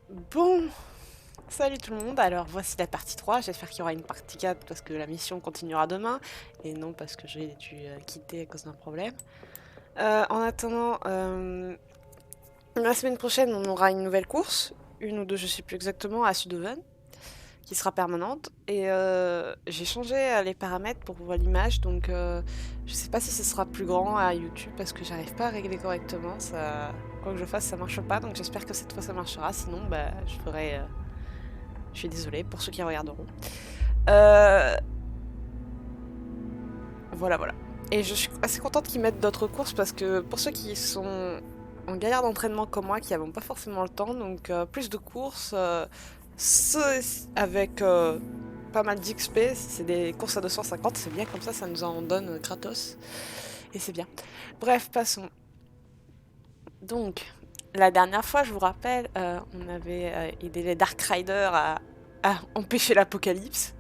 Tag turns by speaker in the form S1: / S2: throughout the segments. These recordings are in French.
S1: Bon, salut tout le monde, alors voici la partie 3. J'espère qu'il y aura une partie 4 parce que la mission continuera demain, et non parce que j'ai dû quitter à cause d'un problème. En attendant, la semaine prochaine on aura une nouvelle course, une ou deux je sais plus exactement, à Sudoven, qui sera permanente, et j'ai changé les paramètres pour voir l'image, donc je sais pas si ce sera plus grand à YouTube parce que j'arrive pas à régler correctement, ça... quoi que je fasse ça marche pas, donc j'espère que cette fois ça marchera, sinon bah je ferai... je suis désolée pour ceux qui regarderont. Euh, voilà, voilà. Et je suis assez contente qu'ils mettent d'autres courses parce que pour ceux qui sont en galère d'entraînement comme moi, qui n'avons pas forcément le temps, donc plus de courses, ceux avec pas mal d'XP, si c'est des courses à 250, c'est bien comme ça nous en donne gratos. Et c'est bien. Bref, passons. Donc, la dernière fois, je vous rappelle, on avait aidé les Dark Riders à empêcher l'apocalypse.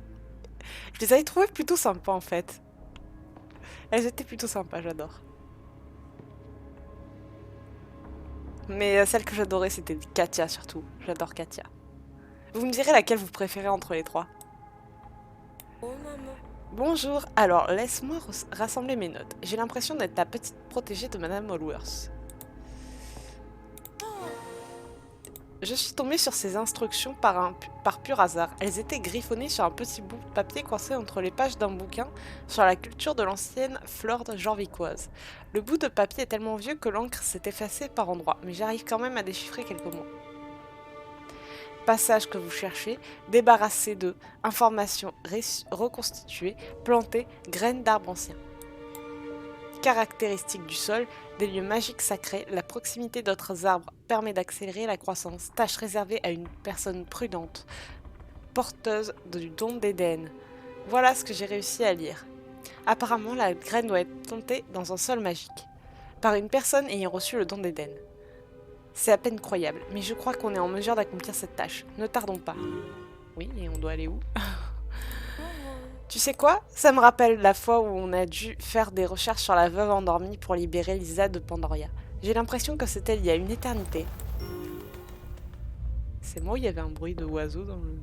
S1: Je les avais trouvées plutôt sympas en fait. Elles étaient plutôt sympas, j'adore. Mais celle que j'adorais, c'était Katia surtout. J'adore Katia. Vous me direz laquelle vous préférez entre les trois.
S2: Oh maman.
S1: Bonjour, alors laisse-moi rassembler mes notes. J'ai l'impression d'être la petite protégée de Madame Allworth. Je suis tombée sur ces instructions par pur hasard. Elles étaient griffonnées sur un petit bout de papier coincé entre les pages d'un bouquin sur la culture de l'ancienne flore jorvicoise. Le bout de papier est tellement vieux que l'encre s'est effacée par endroits, mais j'arrive quand même à déchiffrer quelques mots. Passage que vous cherchez, débarrasser de, informations reconstituées, planter, graines d'arbres anciens. Caractéristiques du sol, des lieux magiques sacrés, la proximité d'autres arbres permet d'accélérer la croissance, tâche réservée à une personne prudente, porteuse du don d'Éden. Voilà ce que j'ai réussi à lire. Apparemment, la graine doit être plantée dans un sol magique, par une personne ayant reçu le don d'Éden. C'est à peine croyable, mais je crois qu'on est en mesure d'accomplir cette tâche. Ne tardons pas. Oui, et on doit aller où? Tu sais quoi? Ça me rappelle la fois où on a dû faire des recherches sur la veuve endormie pour libérer Lisa de Pandoria. J'ai l'impression que c'était il y a une éternité. C'est moi ou il y avait un bruit de oiseau dans le...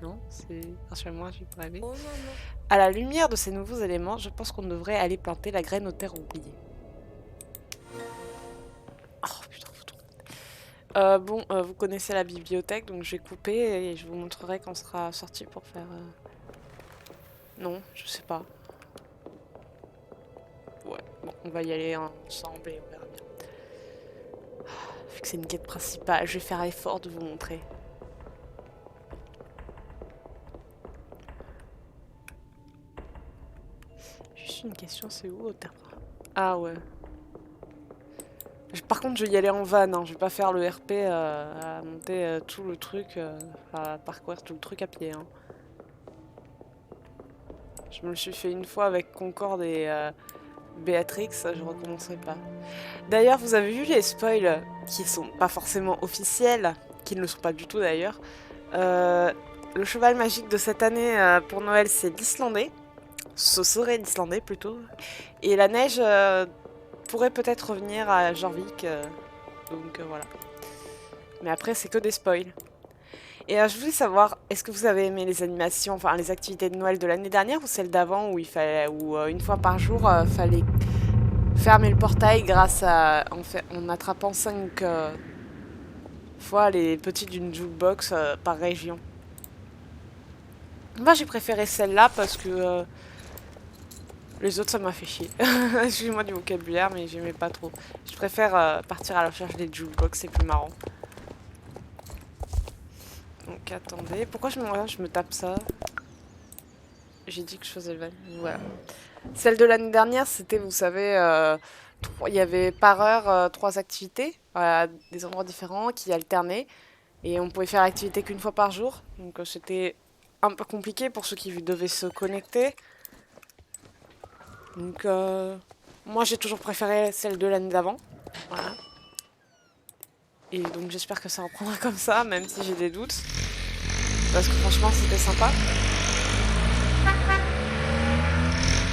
S1: Non, c'est... Rassure-moi, je suis pas rêver.
S2: Oh maman.
S1: À la lumière de ces nouveaux éléments, je pense qu'on devrait aller planter la graine aux terres oubliées. Oh putain, bon, vous connaissez la bibliothèque, donc je vais couper et je vous montrerai quand on sera sorti pour faire... Non, je sais pas. Ouais, bon, on va y aller ensemble et on verra bien. Vu que c'est une quête principale, je vais faire l'effort de vous montrer. Juste une question, c'est où au terme? Ah ouais. Par contre, je vais y aller en van, hein. Je vais pas faire le RP à monter tout le truc, à parcourir tout le truc à pied. Hein. Je me le suis fait une fois avec Concorde et Béatrix, je recommencerai pas. D'ailleurs, vous avez vu les spoils qui sont pas forcément officiels, qui ne le sont pas du tout d'ailleurs. Le cheval magique de cette année pour Noël, c'est l'Islandais. Ce serait l'Islandais plutôt. Et la neige pourrait peut-être revenir à Jorvik. Donc voilà. Mais après, c'est que des spoils. Et je voulais savoir, est-ce que vous avez aimé les animations, enfin les activités de Noël de l'année dernière ou celle d'avant où il fallait, où une fois par jour, fallait fermer le portail grâce à, en attrapant 5 fois les petits d'une jukebox par région. Moi j'ai préféré celle-là parce que les autres ça m'a fait chier. Excusez-moi du vocabulaire mais j'aimais pas trop. Je préfère partir à la recherche des jukebox, c'est plus marrant. Donc attendez, pourquoi je me tape ça? J'ai dit que je faisais le van. Voilà. Celle de l'année dernière, c'était, vous savez, il y avait par heure 3 activités à des endroits différents qui alternaient. Et on pouvait faire l'activité qu'une fois par jour. Donc c'était un peu compliqué pour ceux qui devaient se connecter. Donc moi j'ai toujours préféré celle de l'année d'avant. Voilà. Et donc j'espère que ça reprendra comme ça, même si j'ai des doutes. Parce que franchement c'était sympa.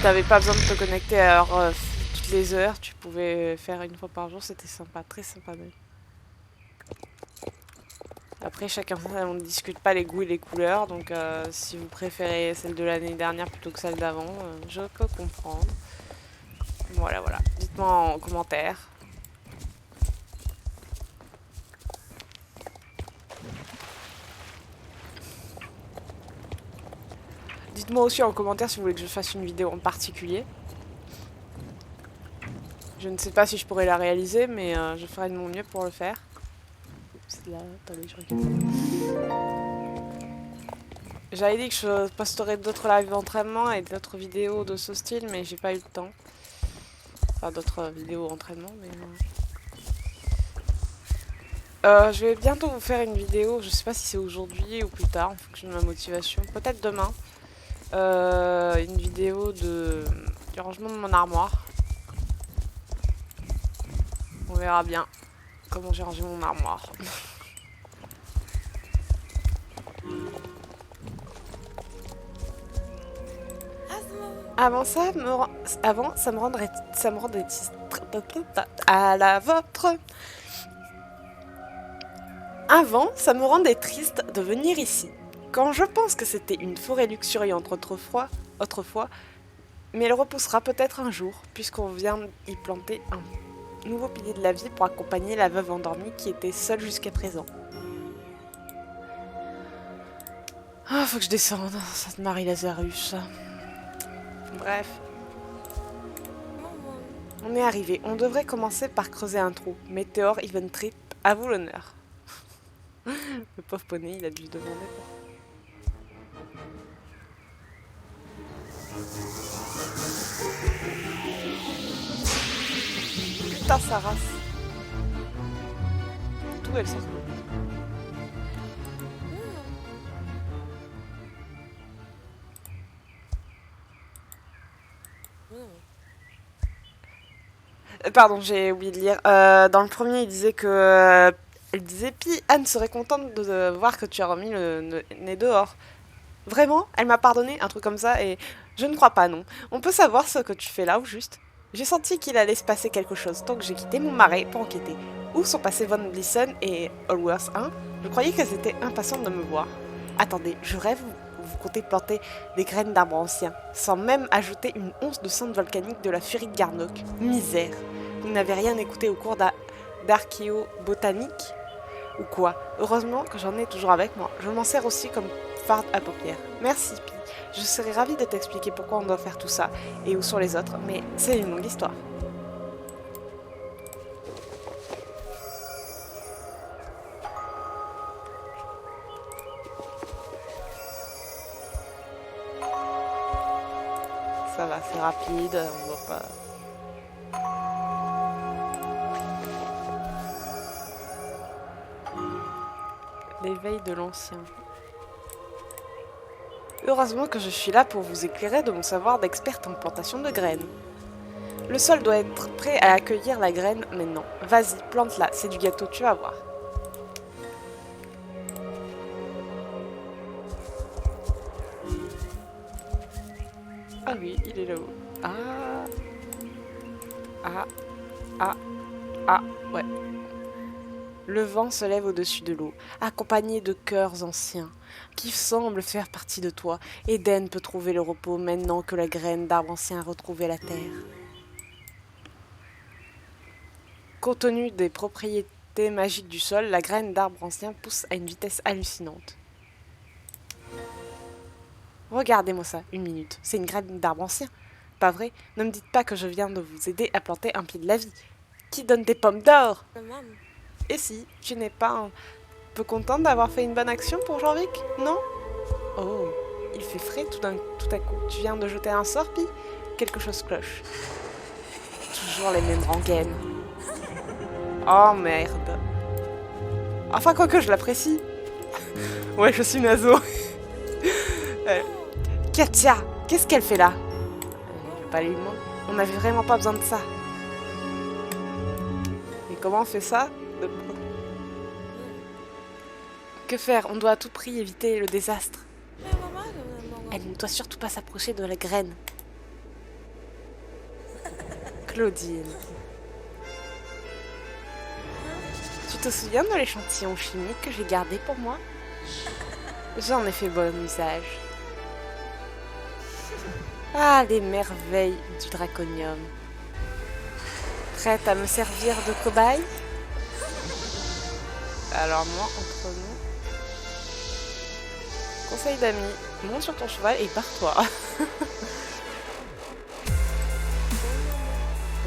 S1: T'avais pas besoin de te connecter à toutes les heures, tu pouvais faire une fois par jour, c'était sympa, très sympa même. Après, chacun, on ne discute pas les goûts et les couleurs, donc si vous préférez celle de l'année dernière plutôt que celle d'avant, je peux comprendre. Voilà, voilà. Dites-moi en commentaire. Dites-moi aussi en commentaire si vous voulez que je fasse une vidéo en particulier. Je ne sais pas si je pourrais la réaliser, mais je ferai de mon mieux pour le faire. Là, attendez, je regarde. J'avais dit que je posterais d'autres lives d'entraînement et d'autres vidéos de ce style, mais j'ai pas eu le temps. Enfin, d'autres vidéos d'entraînement, mais... je vais bientôt vous faire une vidéo, je sais pas si c'est aujourd'hui ou plus tard, en fonction de ma motivation. Peut-être demain. Une vidéo du rangement de mon armoire. On verra bien comment j'ai rangé mon armoire. Avant ça, ça me rendrait à la vôtre. Avant, ça me rendait triste de venir ici. Quand je pense que c'était une forêt luxuriante autrefois, mais elle repoussera peut-être un jour, puisqu'on vient y planter un nouveau pilier de la vie pour accompagner la veuve endormie qui était seule jusqu'à présent. Ah, faut que je descende, Sainte Marie Lazarus. Bref. On est arrivé. On devrait commencer par creuser un trou. Météore, Even Trip, à vous l'honneur. Le pauvre poney, il a dû se demander. Putain, sa race. D'où elle sort? Pardon, j'ai oublié de lire. Dans le premier, il disait que... elle disait, puis Anne serait contente de voir que tu as remis le nez dehors. Vraiment? Elle m'a pardonné? Un truc comme ça, et je ne crois pas, non. On peut savoir ce que tu fais là, ou juste? J'ai senti qu'il allait se passer quelque chose, donc j'ai quitté mon marais pour enquêter. Où sont passés Von Blissen et Allworth 1? Je croyais qu'elles étaient impatientes de me voir. Attendez, je rêve vous comptez planter des graines d'arbres anciens, sans même ajouter une once de cendre volcanique de la furie de Garnock. Misère! Vous n'avez rien écouté au cours d'archéobotanique? Ou quoi? Heureusement que j'en ai toujours avec moi. Je m'en sers aussi comme farde à paupières. Merci, Pi. Je serais ravie de t'expliquer pourquoi on doit faire tout ça, et où sont les autres, mais c'est une longue histoire. Ça va, c'est rapide, on voit pas... L'éveil de l'ancien. Heureusement que je suis là pour vous éclairer de mon savoir d'experte en plantation de graines. Le sol doit être prêt à accueillir la graine maintenant. Vas-y, plante-la, c'est du gâteau, tu vas voir. Ah oui, il est là-haut. Ah. Ah. Ah. Ah. Ouais. Le vent se lève au-dessus de l'eau, accompagné de chœurs anciens, qui semblent faire partie de toi. Eden peut trouver le repos maintenant que la graine d'arbre ancien a retrouvé la terre. Compte tenu des propriétés magiques du sol, la graine d'arbre ancien pousse à une vitesse hallucinante. Regardez-moi ça, une minute. C'est une graine d'arbre ancien. Pas vrai? Ne me dites pas que je viens de vous aider à planter un pied de la vie. Qui donne des pommes d'or? Et si, tu n'es pas un peu contente d'avoir fait une bonne action pour Jorvik? Non? Oh, il fait frais tout à coup. Tu viens de jeter un sort, Pi? Quelque chose cloche. Toujours les mêmes rengaines. Oh merde. Enfin, quoique je l'apprécie. Ouais, je suis nazo. Katia, qu'est-ce qu'elle fait là? Je vais pas lui demander. On n'avait vraiment pas besoin de ça. Et comment on fait ça? Que faire? On doit à tout prix éviter le désastre. Elle ne doit surtout pas s'approcher de la graine. Claudine. Tu te souviens de l'échantillon chimique que j'ai gardé pour moi? J'en ai fait bon usage. Ah, les merveilles du draconium. Prête à me servir de cobaye? Alors moi, entre nous... Conseil d'amis, monte sur ton cheval et barre-toi.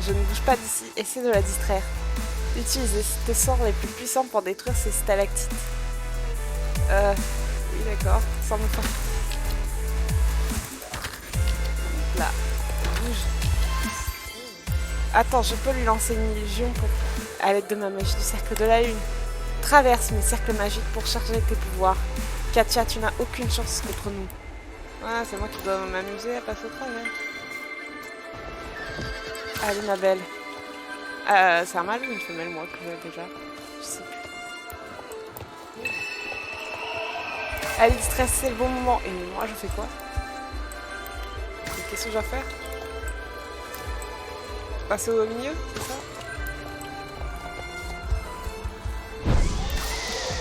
S1: Je ne bouge pas d'ici, essaie de la distraire. Utilise tes sorts les plus puissants pour détruire ces stalactites. Oui d'accord, sans me faire... Là, bouge. Attends, je peux lui lancer une illusion pour... à l'aide de ma magie du cercle de la lune. Traverse mes cercles magiques pour charger tes pouvoirs. Katia, tu n'as aucune chance contre nous. Ah, c'est moi qui dois m'amuser à passer au travers. Allez ma belle. C'est un mâle ou une femelle moi que j'ai déjà? Je sais plus. Allez, stress, c'est le bon moment. Et moi je fais quoi? Qu'est-ce que je dois faire? Passer au milieu, c'est ça?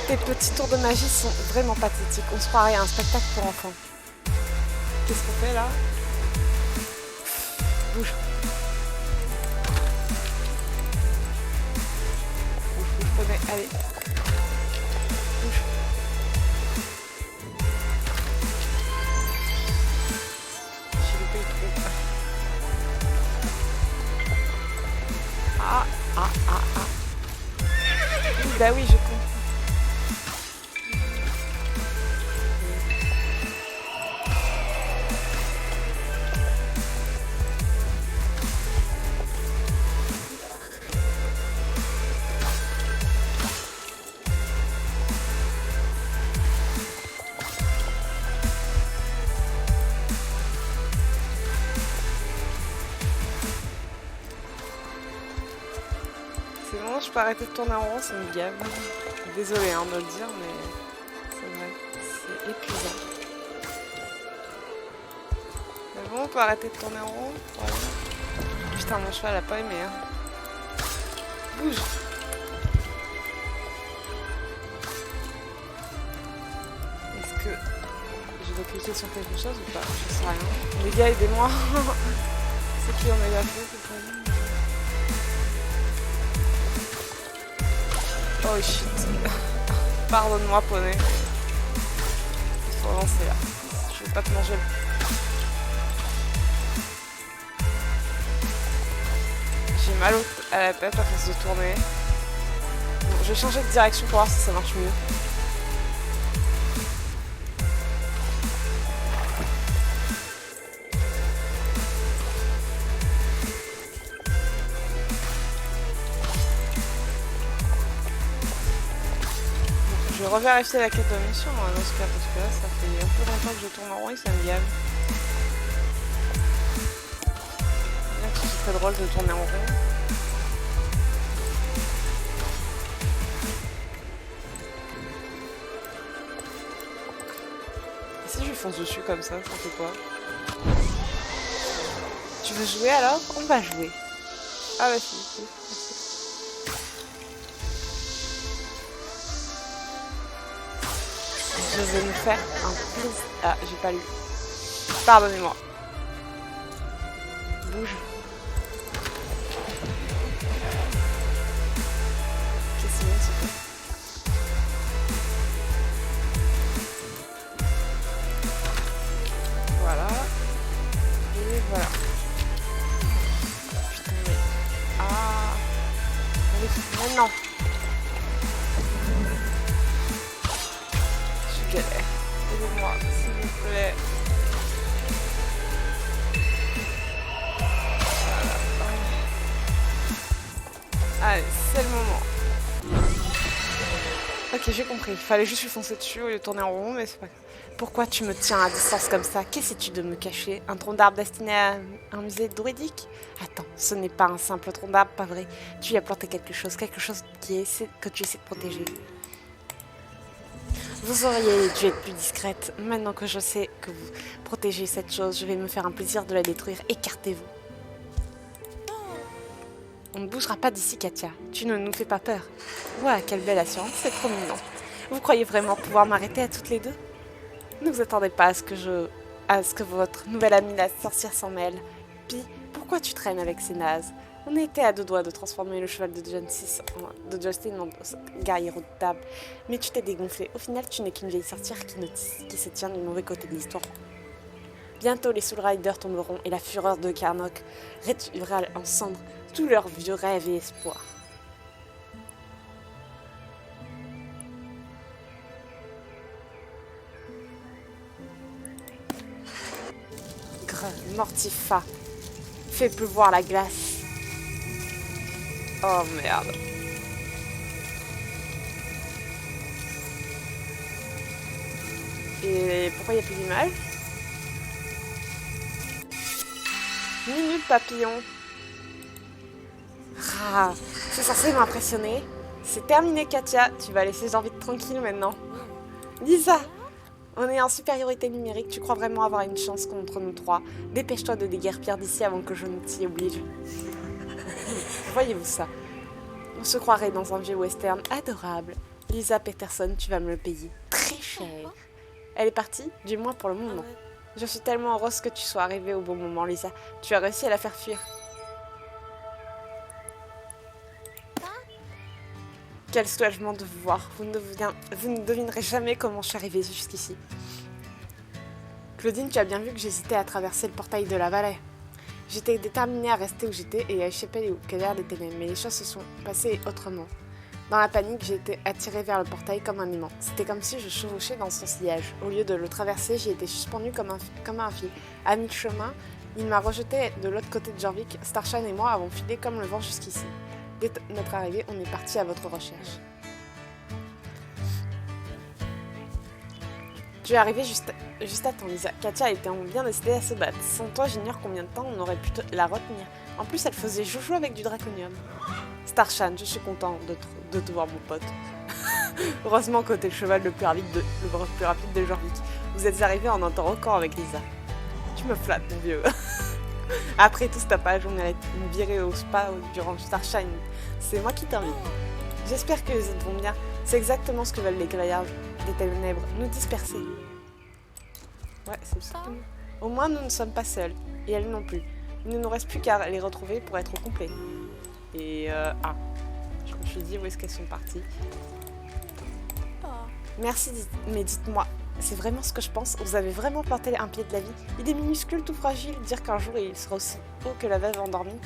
S1: Tes petits tours de magie sont vraiment pathétiques. On se croirait à un spectacle pour enfants. Qu'est-ce qu'on fait là? Bouge. Bouge, allez. Bouge. J'ai loupé le truc. Ah. Bah oui, je comprends. C'est bon, je peux arrêter de tourner en rond, ça me gave. Désolée hein, de le dire, mais c'est vrai, c'est épuisant. Mais bon, on peut arrêter de tourner en rond. Voilà. Putain, mon cheval a pas aimé. Hein. Bouge. Est-ce que je dois cliquer sur quelque chose ou pas? Je sais rien. Les gars, aidez-moi. C'est qui on a fait, c'est pas lui. Oh shit. Pardonne-moi, poney. Il faut avancer là. Je vais pas te manger. J'ai mal à la tête à force de tourner. Bon, je vais changer de direction pour voir si ça marche mieux. Je vais revérifier la quête de mission dans ce cas parce que là ça fait un peu longtemps que je tourne en rond et ça me gave. C'est très drôle de tourner en rond. Et si je lui fonce dessus comme ça fait quoi? Tu veux jouer alors? On va jouer. Ah bah si. Je vais me faire un plaisir. Ah, j'ai pas lu. Pardonnez-moi. Bouge. Qu'est-ce que c'est? Voilà. Et voilà. Putain, mais... Ah. Oui, maintenant. Aidez-moi, s'il vous plaît. Voilà. Allez, c'est le moment. Ok, j'ai compris. Il fallait juste lui foncer dessus au lieu de tourner en rond, mais c'est pas grave. Pourquoi tu me tiens à distance comme ça? Qu'essaies-tu de me cacher? Un tronc d'arbre destiné à un musée druidique? Attends, ce n'est pas un simple tronc d'arbre, pas vrai. Tu y as planté quelque chose que tu essaies de protéger. Vous auriez dû être plus discrète. Maintenant que je sais que vous protégez cette chose, je vais me faire un plaisir de la détruire. Écartez-vous. On ne bougera pas d'ici, Katia. Tu ne nous fais pas peur. Ouah, quelle belle assurance, c'est trop mignon. Vous croyez vraiment pouvoir m'arrêter à toutes les deux? Ne vous attendez pas à ce que votre nouvelle amie la sorcière s'en mêle. Puis, pourquoi tu traînes avec ces nazes? On était à deux doigts de transformer le cheval de Justin en guerrier redoutable. Mais tu t'es dégonflé. Au final, tu n'es qu'une vieille sorcière qui se tient du mauvais côté de l'histoire. Bientôt, les Soul Riders tomberont et la fureur de Karnok réduira en cendres tous leurs vieux rêves et espoirs. Mortifa, fais pleuvoir la glace. Oh merde. Et pourquoi il n'y a plus d'image? Minute papillon. Ah, c'est censé m'impressionner. C'est terminé, Katia. Tu vas laisser Jean-Vite tranquille maintenant. Lisa, on est en supériorité numérique. Tu crois vraiment avoir une chance contre nous trois? Dépêche-toi de déguerpir d'ici avant que je ne t'y oblige. Voyez-vous ça? On se croirait dans un vieux western adorable. Lisa Peterson, tu vas me le payer très cher. Elle est partie, du moins pour le moment. Je suis tellement heureuse que tu sois arrivée au bon moment, Lisa. Tu as réussi à la faire fuir. Quel soulagement de vous voir. Vous ne devinerez jamais comment je suis arrivée jusqu'ici. Claudine, tu as bien vu que j'hésitais à traverser le portail de la vallée. J'étais déterminée à rester où j'étais et à échapper aux calvaires des ténèbres, mais les choses se sont passées autrement. Dans la panique, j'ai été attirée vers le portail comme un aimant. C'était comme si je chevauchais dans son sillage. Au lieu de le traverser, j'y étais suspendue comme un fil. À mi-chemin, il m'a rejeté de l'autre côté de Jorvik. Starshine et moi avons filé comme le vent jusqu'ici. Dès notre arrivée, on est parti à votre recherche. Tu es arrivé juste à temps, Lisa. Katia était bien décidée à se battre. Sans toi, j'ignore combien de temps on aurait pu la retenir. En plus, elle faisait joujou avec du draconium. Starshan, je suis content de te voir, mon pote. Heureusement que t'es le cheval le plus rapide de Jorvik. Vous êtes arrivé en un temps record avec Lisa. Tu me flattes, mon vieux. Après tout ce tapage, on allait me virer au spa durant Starshine. C'est moi qui t'invite. J'espère que les autres vont bien. C'est exactement ce que veulent les gaillards des ténèbres, nous disperser. Ouais, c'est ça. Au moins, nous ne sommes pas seuls. Et elles non plus. Il ne nous reste plus qu'à les retrouver pour être au complet. Et je me suis dit où est-ce qu'elles sont parties. Merci, mais dites-moi, c'est vraiment ce que je pense? Vous avez vraiment planté un pied de la vie? Il est minuscule, tout fragile, dire qu'un jour il sera aussi haut que la veuve endormie.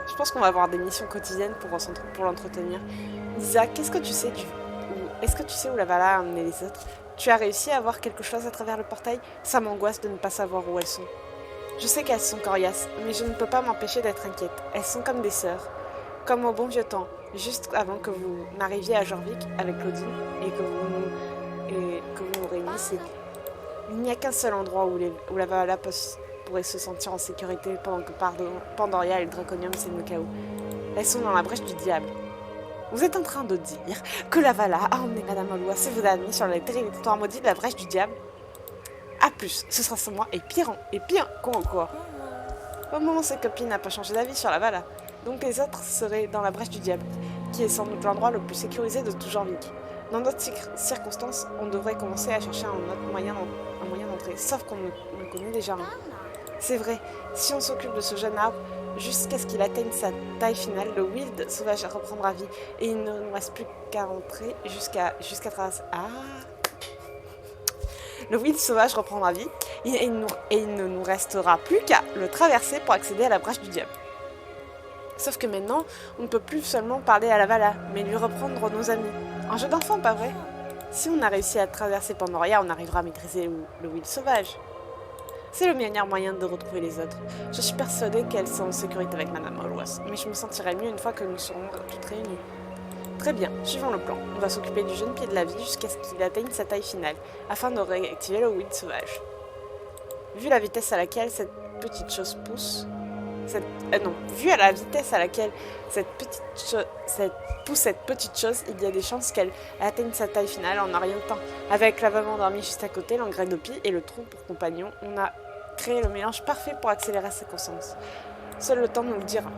S1: Je pense qu'on va avoir des missions quotidiennes pour l'entretenir. Lisa, qu'est-ce que tu sais est-ce que tu sais où la Vala a amené les autres? Tu as réussi à voir quelque chose à travers le portail? Ça m'angoisse de ne pas savoir où elles sont. Je sais qu'elles sont coriaces, mais je ne peux pas m'empêcher d'être inquiète. Elles sont comme des sœurs. Comme au bon vieux temps, juste avant que vous n'arriviez à Jorvik avec Claudine et que vous nous réunissiez. Il n'y a qu'un seul endroit où la Vala pourrait se sentir en sécurité pendant que Pandoria et le Draconium sèment le chaos. Elles sont dans la brèche du diable. Vous êtes en train de dire que la Vala a emmené Madame Olois et vos amis sur les territoires maudits de la brèche du diable? A plus, ce sera sans moi et pire encore. Au moment où ses copines n'a pas changé d'avis sur la Vala, donc les autres seraient dans la brèche du diable, qui est sans doute l'endroit le plus sécurisé de tout Jorvik. Dans d'autres circonstances, on devrait commencer à chercher un moyen d'entrer, sauf qu'on ne connaît déjà rien. C'est vrai, si on s'occupe de ce jeune arbre, jusqu'à ce qu'il atteigne sa taille finale, le Wild sauvage reprendra vie, et il ne nous reste plus qu'à entrer jusqu'à traverser. Le Wild sauvage reprendra vie, et il ne nous restera plus qu'à le traverser pour accéder à la brèche du diable. Sauf que maintenant, on ne peut plus seulement parler à la Vala, mais lui reprendre nos amis. Un jeu d'enfant, pas vrai? Si on a réussi à traverser Pandoria, on arrivera à maîtriser le Wild sauvage. C'est le meilleur moyen de retrouver les autres. Je suis persuadée qu'elles sont en sécurité avec Madame Olois, mais je me sentirai mieux une fois que nous serons toutes réunies. Très bien, suivons le plan. On va s'occuper du jeune pied de la vie jusqu'à ce qu'il atteigne sa taille finale, afin de réactiver le Wild sauvage. Vu la vitesse à laquelle cette petite chose pousse, Non, vu à la vitesse à laquelle pousse cette petite chose, il y a des chances qu'elle atteigne sa taille finale en un rien de temps. Avec la maman endormie juste à côté, l'engrais de pie et le tronc pour compagnon, on a créé le mélange parfait pour accélérer sa conscience. Seul le temps nous le dira.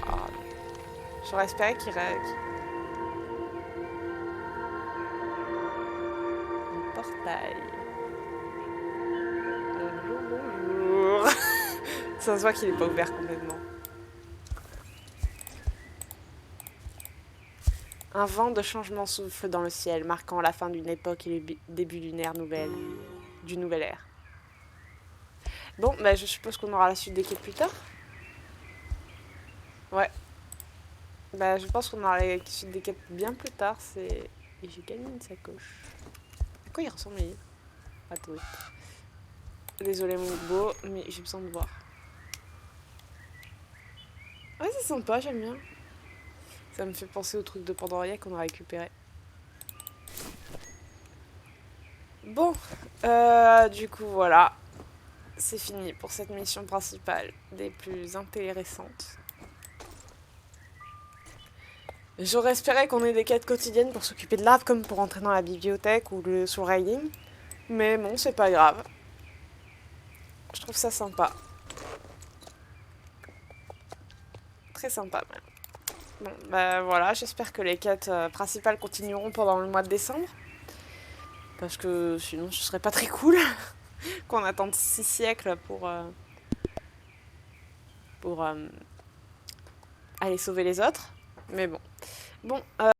S1: Oh, j'aurais espéré qu'il réagisse. Un portail. Bonjour, bonjour. Ça se voit qu'il n'est pas ouvert complètement. Un vent de changement souffle dans le ciel, marquant la fin d'une époque et le début d'une ère nouvelle. Du nouvel ère. Bon, bah je suppose qu'on aura la suite des quêtes plus tard. Ouais. Bah je pense qu'on aura la suite des quêtes bien plus tard. Et j'ai gagné une sacoche. À quoi il ressemble les livres? Attends. Désolé mon beau, mais j'ai besoin de voir. Ouais, c'est sympa, j'aime bien. Ça me fait penser au truc de Pandoria qu'on a récupéré. Bon, du coup voilà. C'est fini pour cette mission principale des plus intéressantes. J'aurais espéré qu'on ait des quêtes quotidiennes pour s'occuper de l'arbre comme pour entrer dans la bibliothèque ou le soul riding. Mais bon, c'est pas grave. Je trouve ça sympa. Très sympa même. Bon, bah voilà, j'espère que les quêtes principales continueront pendant le mois de décembre. Parce que sinon ce serait pas très cool qu'on attende 6 siècles pour aller sauver les autres. Mais bon. Bon,